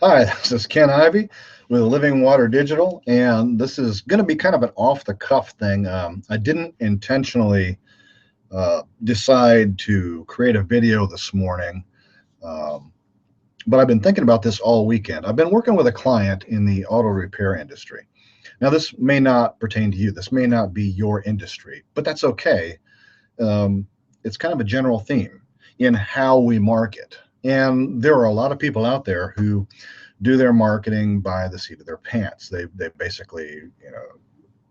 Hi, this is Ken Ivey with Living Water Digital, and this is going to be kind of an off-the-cuff thing. I didn't intentionally decide to create a video this morning, um, but I've been thinking about this all weekend. I've been working with a client in the auto repair industry. Now, this may not pertain to you. This may not be your industry, but that's okay. It's kind of a general theme in how we market. And there are a lot of people out there who do their marketing by the seat of their pants. They basically,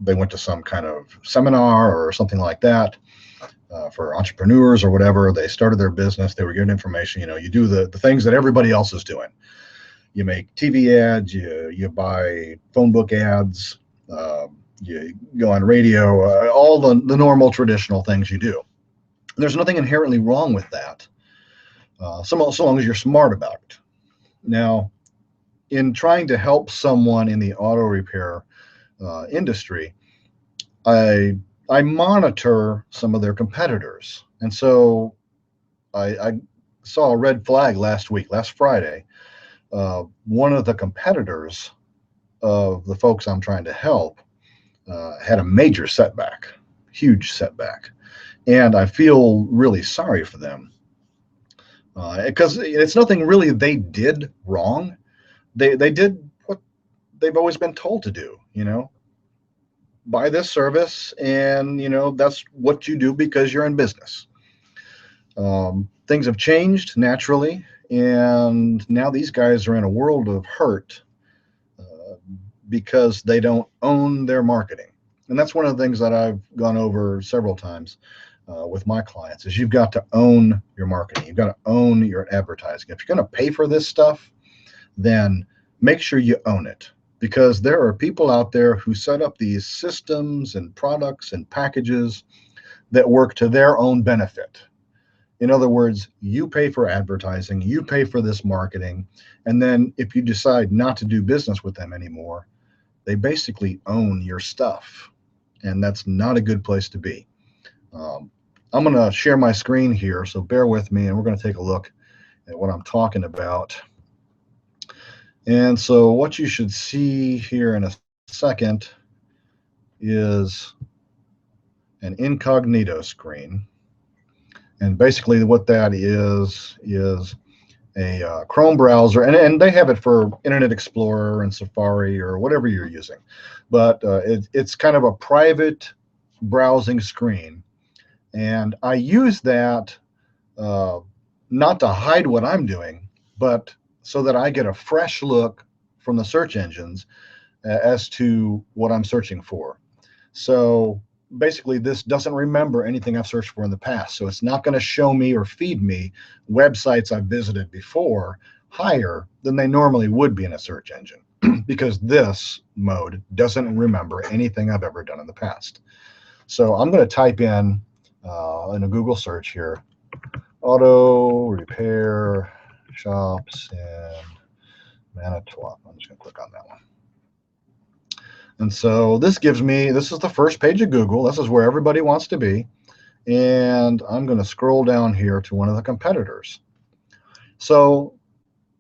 they went to some kind of seminar or something like that for entrepreneurs or whatever. They started their business. They were given information. You do the things that everybody else is doing. You make TV ads. You buy phone book ads. You go on radio. All the normal traditional things you do. There's nothing inherently wrong with that. So long as you're smart about it. Now, in trying to help someone in the auto repair industry, I monitor some of their competitors. And so I saw a red flag last Friday. One of the competitors of the folks I'm trying to help had a major setback, huge setback. And I feel really sorry for them. Because it's nothing really they did wrong. They did what they've always been told to do, buy this service, and that's what you do because you're in business. Things have changed naturally, and now these guys are in a world of hurt because they don't own their marketing. And that's one of the things that I've gone over several times with my clients is you've got to own your marketing. You've got to own your advertising. If you're going to pay for this stuff, then make sure you own it, because there are people out there who set up these systems and products and packages that work to their own benefit. In other words, you pay for advertising, you pay for this marketing, and then if you decide not to do business with them anymore, they basically own your stuff, and that's not a good place to be. I'm going to share my screen here, so bear with me, and we're going to take a look at what I'm talking about. And so what you should see here in a second is an incognito screen. And basically what that is a Chrome browser, and they have it for Internet Explorer and Safari or whatever you're using. But it's kind of a private browsing screen. And I use that not to hide what I'm doing, but so that I get a fresh look from the search engines as to what I'm searching for. So basically, this doesn't remember anything I've searched for in the past. So it's not going to show me or feed me websites I've visited before higher than they normally would be in a search engine, because this mode doesn't remember anything I've ever done in the past. So I'm going to type in a Google search here, auto repair shops in Manitowoc. I'm just going to click on that one. And so this is the first page of Google. This is where everybody wants to be. And I'm going to scroll down here to one of the competitors. So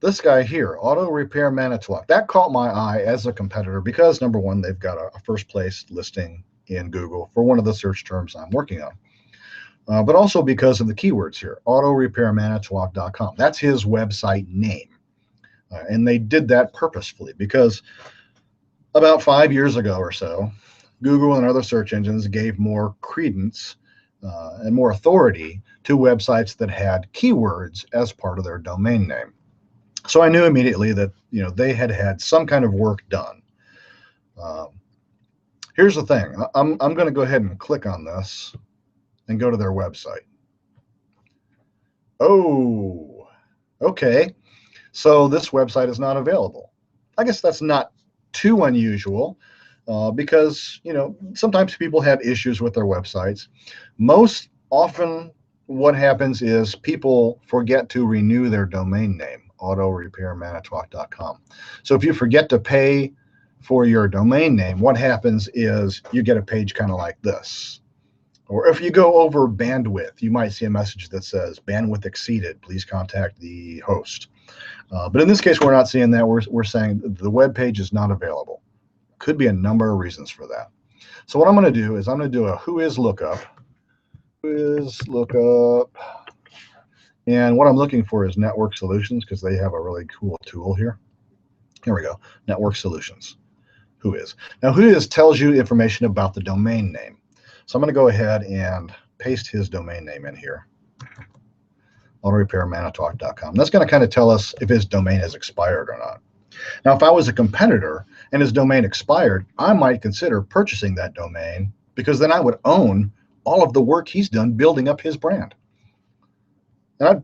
this guy here, Auto Repair Manitowoc, that caught my eye as a competitor because, number one, they've got a first place listing in Google for one of the search terms I'm working on. But also because of the keywords here, autorepairmanitowoc.com. That's his website name. And they did that purposefully because about 5 years ago or so, Google and other search engines gave more credence and more authority to websites that had keywords as part of their domain name. So I knew immediately that they had some kind of work done. Here's the thing. I'm going to go ahead and click on this and go to their website. Oh, okay. So this website is not available. I guess that's not too unusual because, sometimes people have issues with their websites. Most often what happens is people forget to renew their domain name, autorepairmanitowoc.com. So if you forget to pay for your domain name, what happens is you get a page kind of like this. Or if you go over bandwidth, you might see a message that says bandwidth exceeded, please contact the host. But in this case, we're not seeing that. We're saying the web page is not available. Could be a number of reasons for that. So what I'm going to do is I'm going to do a who is lookup. Who is lookup? And what I'm looking for is network solutions, because they have a really cool tool here. Here we go. Network solutions. Who is. Now, who is tells you information about the domain name. So I'm going to go ahead and paste his domain name in here. autorepairmanitowoc.com. That's going to kind of tell us if his domain has expired or not. Now, if I was a competitor and his domain expired, I might consider purchasing that domain, because then I would own all of the work he's done building up his brand. And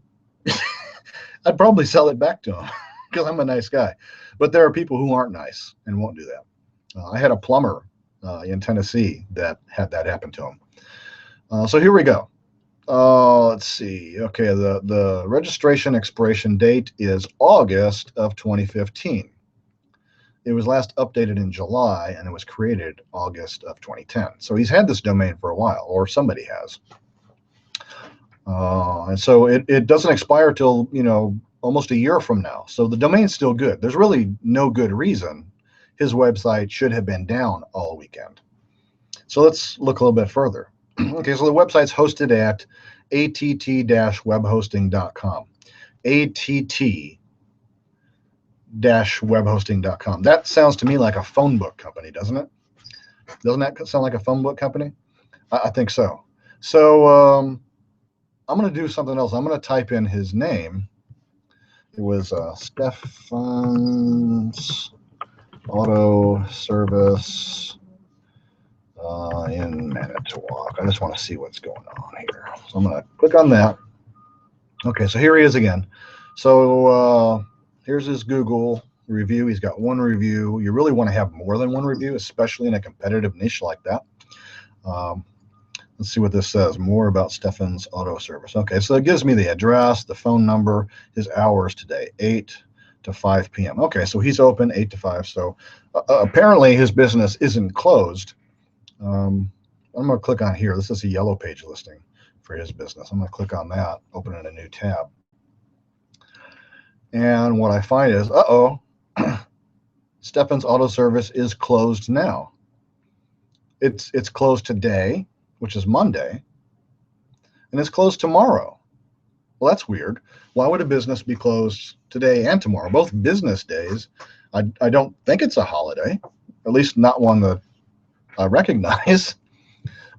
I'd probably sell it back to him because I'm a nice guy. But there are people who aren't nice and won't do that. I had a plumber in Tennessee that had that happen to him. So here we go. Let's see. Okay, the registration expiration date is August of 2015. It was last updated in July, and it was created August of 2010. So he's had this domain for a while, or somebody has. And so it doesn't expire till, almost a year from now. So the domain's still good. There's really no good reason his website should have been down all weekend. So let's look a little bit further. Okay, so the website's hosted at att-webhosting.com. att-webhosting.com. That sounds to me like a phone book company, doesn't it? Doesn't that sound like a phone book company? I think so. So I'm going to do something else. I'm going to type in his name. It was Stefan's Auto Service in Manitowoc. I just want to see what's going on here. So I'm going to click on that. Okay, so here he is again. So here's his Google review. He's got one review. You really want to have more than one review, especially in a competitive niche like that. Let's see what this says. More about Stefan's Auto Service. Okay, so it gives me the address, the phone number, his hours today, 8 to 5 p.m. Okay, so he's open 8 to 5. So apparently his business isn't closed. I'm going to click on here. This is a yellow page listing for his business. I'm going to click on that, open in a new tab. And what I find is, Stefan's Auto Service is closed now. It's closed today, which is Monday, and it's closed tomorrow. Well, that's weird. Why would a business be closed today and tomorrow? Both business days. I don't think it's a holiday, at least not one that I recognize.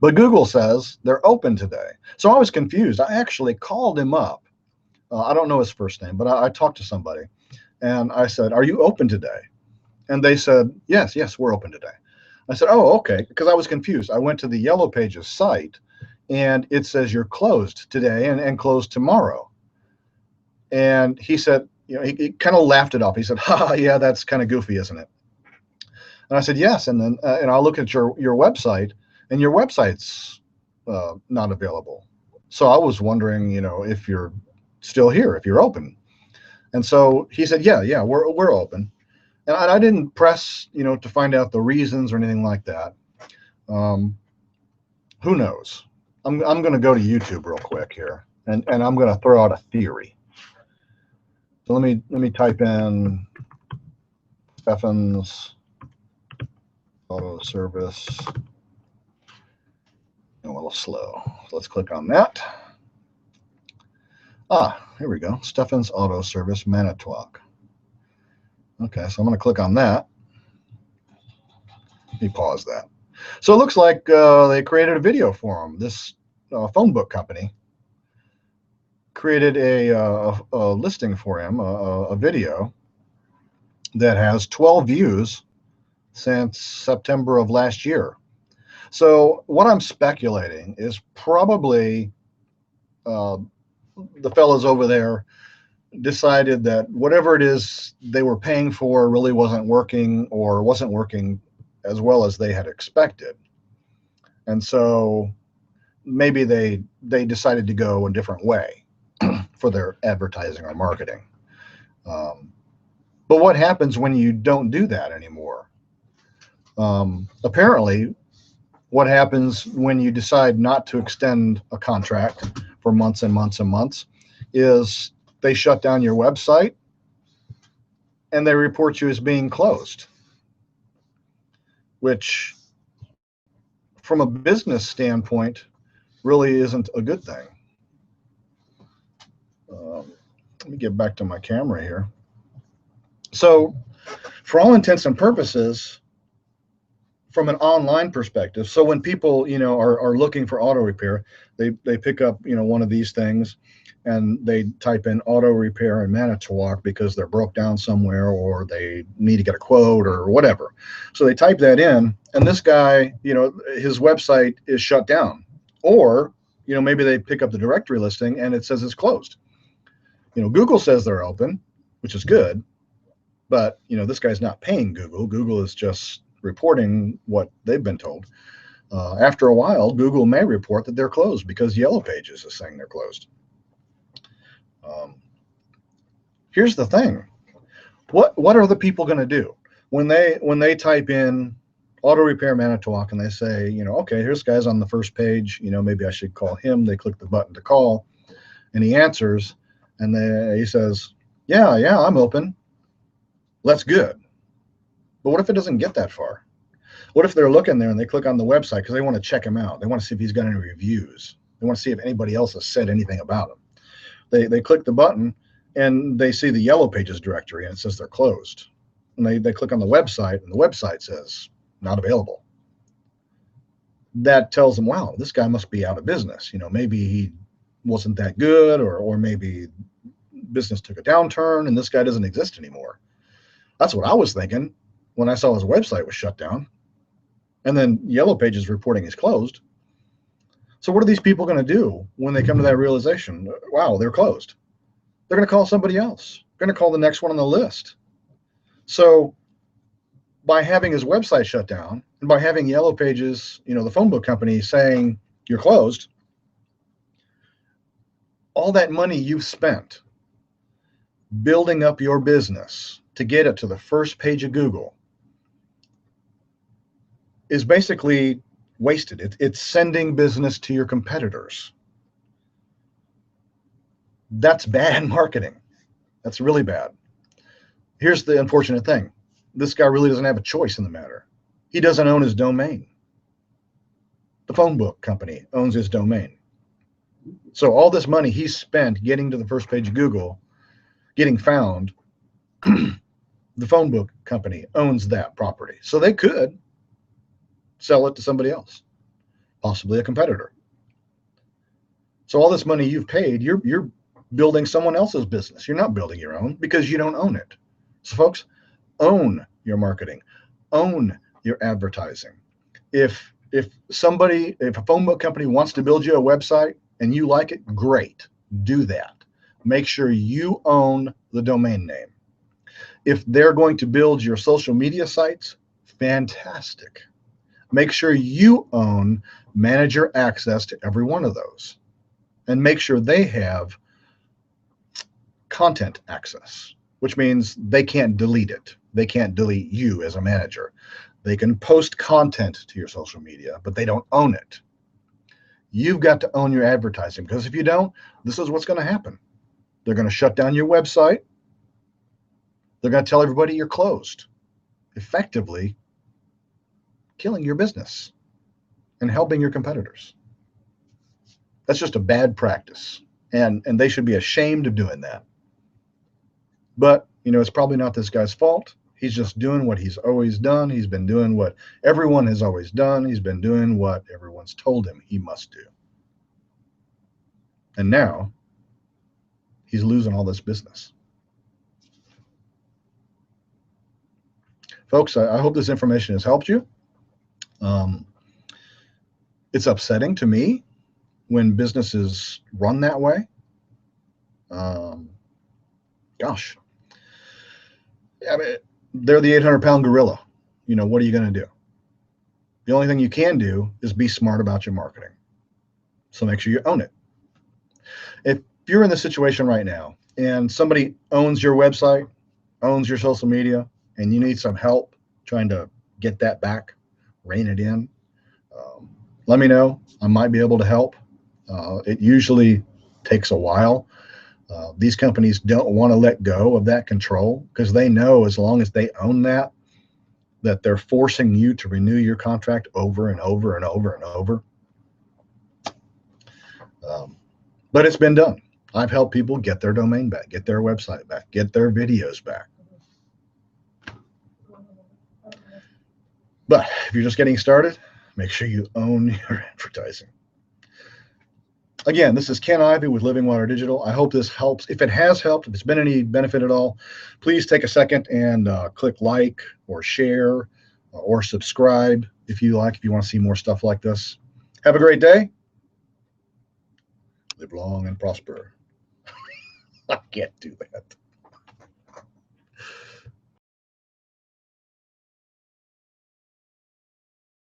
But Google says they're open today. So I was confused. I actually called him up. I don't know his first name, but I talked to somebody, and I said, "Are you open today?" And they said, yes, we're open today. I said, oh, okay, because I was confused. I went to the Yellow Pages site, and it says you're closed today and closed tomorrow. And he said, he kind of laughed it off. He said, yeah, that's kind of goofy, isn't it? And I said, yes. And then and I'll look at your website, and your website's not available. So I was wondering, if you're still here, if you're open. And so he said, yeah, we're open. And I didn't press, to find out the reasons or anything like that. Who knows? I'm going to go to YouTube real quick here, and I'm going to throw out a theory. So let me type in Stefan's Auto Service. A little slow. So let's click on that. Here we go. Stefan's Auto Service, Manitowoc. Okay, so I'm going to click on that. Let me pause that. So it looks like they created a video for him. This phone book company created a listing for him, a video that has 12 views since September of last year. So what I'm speculating is probably the fellows over there decided that whatever it is they were paying for really wasn't working, or wasn't working as well as they had expected. And so maybe they decided to go a different way for their advertising or marketing. But what happens when you don't do that anymore? Apparently, what happens when you decide not to extend a contract for months and months and months is they shut down your website and they report you as being closed, which from a business standpoint really isn't a good thing. Let me get back to my camera here. So for all intents and purposes, from an online perspective, so when people, are looking for auto repair, they pick up, one of these things and they type in auto repair in Manitowoc because they're broke down somewhere or they need to get a quote or whatever. So they type that in and this guy, his website is shut down. Or, maybe they pick up the directory listing and it says it's closed. Google says they're open, which is good, but, this guy's not paying Google. Google is just reporting what they've been told. After a while, Google may report that they're closed because Yellow Pages is saying they're closed. Here's the thing. What are the people going to do when they type in auto repair Manitowoc and they say, okay, here's guy's on the first page, maybe I should call him. They click the button to call and he answers and he says, yeah, I'm open. That's good. But what if it doesn't get that far? What if they're looking there and they click on the website because they want to check him out? They want to see if he's got any reviews. They want to see if anybody else has said anything about him. They click the button and they see the Yellow Pages directory and it says they're closed. And they click on the website and the website says not available. That tells them, wow, this guy must be out of business. Maybe he wasn't that good or maybe business took a downturn and this guy doesn't exist anymore. That's what I was thinking when I saw his website was shut down. And then Yellow Pages reporting is closed. So what are these people going to do when they come to that realization? Wow, they're closed. They're going to call somebody else. They're going to call the next one on the list. So by having his website shut down and by having Yellow Pages, the phone book company saying you're closed, all that money you've spent building up your business to get it to the first page of Google is basically wasted. It's sending business to your competitors. That's bad marketing. That's really bad. Here's the unfortunate thing. This guy really doesn't have a choice in the matter. He doesn't own his domain. The phone book company owns his domain. So all this money he spent getting to the first page of Google, getting found, the phone book company owns that property. So they could sell it to somebody else, possibly a competitor. So all this money you've paid, you're building someone else's business. You're not building your own because you don't own it. So folks, own your marketing, own your advertising. If a phone book company wants to build you a website and you like it, great, do that. Make sure you own the domain name. If they're going to build your social media sites, fantastic. Make sure you own manager access to every one of those and make sure they have content access, which means they can't delete it. They can't delete you as a manager. They can post content to your social media, but they don't own it. You've got to own your advertising because if you don't, this is what's going to happen. They're going to shut down your website. They're going to tell everybody you're closed, effectively killing your business and helping your competitors. That's just a bad practice, and they should be ashamed of doing that. But, it's probably not this guy's fault. He's just doing what he's always done. He's been doing what everyone has always done. He's been doing what everyone's told him he must do. And now he's losing all this business. Folks, I hope this information has helped you. It's upsetting to me when businesses run that way. Gosh. I mean, they're the 800-pound gorilla. What are you going to do? The only thing you can do is be smart about your marketing. So make sure you own it. If you're in this situation right now and somebody owns your website, owns your social media, and you need some help trying to get that back, rein it in, Let me know. I might be able to help. It usually takes a while. These companies don't want to let go of that control because they know as long as they own that, that they're forcing you to renew your contract over and over and over and over. But it's been done. I've helped people get their domain back, get their website back, get their videos back. But if you're just getting started, make sure you own your advertising. Again, this is Ken Ivey with Living Water Digital. I hope this helps. If it has helped, if it's been any benefit at all, please take a second and click like or share or subscribe if you like, if you want to see more stuff like this. Have a great day. Live long and prosper. I can't do that.